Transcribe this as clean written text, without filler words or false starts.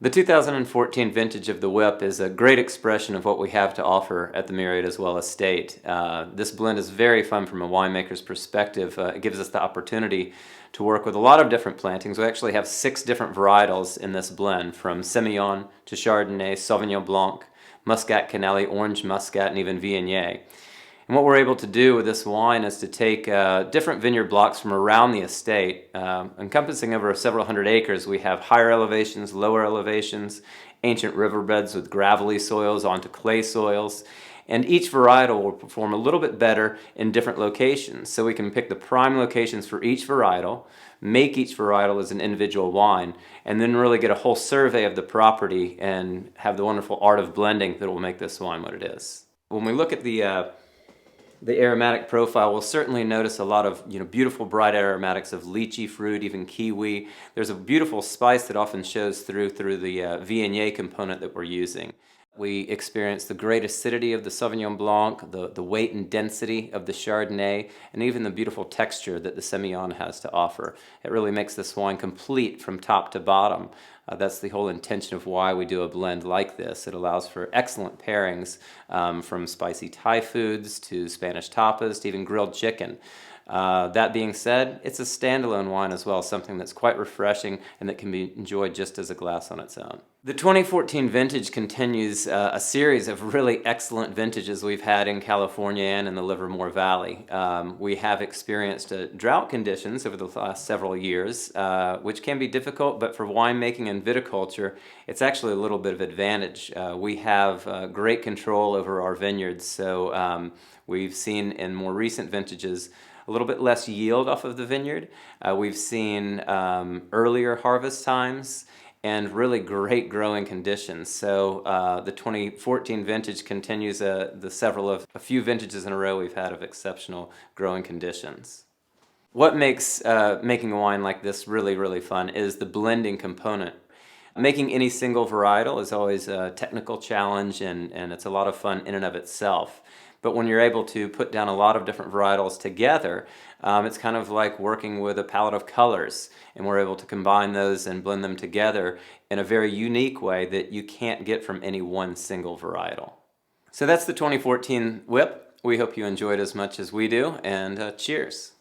The 2014 vintage of the Whip is a great expression of what we have to offer at the Murrieta as well estate. This blend is very fun from a winemaker's perspective. It gives us the opportunity to work with a lot of different plantings. We actually have 6 different varietals in this blend, from Semillon to Chardonnay, Sauvignon Blanc, Muscat, Canelli, Orange Muscat, and even Viognier. And what we're able to do with this wine is to take different vineyard blocks from around the estate, encompassing over several hundred acres. We have higher elevations, lower elevations, ancient riverbeds with gravelly soils onto clay soils, and each varietal will perform a little bit better in different locations. So we can pick the prime locations for each varietal, make each varietal as an individual wine, and then really get a whole survey of the property and have the wonderful art of blending that will make this wine what it is. When we look at the aromatic profile, we'll certainly notice a lot of beautiful bright aromatics of lychee fruit, even kiwi. There's a beautiful spice that often shows through the Viognier component that we're using. We experience the great acidity of the Sauvignon Blanc, the weight and density of the Chardonnay, and even the beautiful texture that the Semillon has to offer. It really makes this wine complete from top to bottom. That's the whole intention of why we do a blend like this. It allows for excellent pairings, from spicy Thai foods to Spanish tapas to even grilled chicken. That being said, it's a standalone wine as well, something that's quite refreshing and that can be enjoyed just as a glass on its own. The 2014 vintage continues a series of really excellent vintages we've had in California and in the Livermore Valley. We have experienced drought conditions over the last several years, which can be difficult, but for winemaking and viticulture, it's actually a little bit of advantage. We have great control over our vineyards, so we've seen in more recent vintages a little bit less yield off of the vineyard. We've seen earlier harvest times and really great growing conditions. So the 2014 vintage continues a few vintages in a row we've had of exceptional growing conditions. What makes making a wine like this really, really fun is the blending component. Making any single varietal is always a technical challenge, and it's a lot of fun in and of itself. But when you're able to put down a lot of different varietals together, it's kind of like working with a palette of colors, and we're able to combine those and blend them together in a very unique way that you can't get from any one single varietal. So that's the 2014 Whip. We hope you enjoyed as much as we do, and cheers.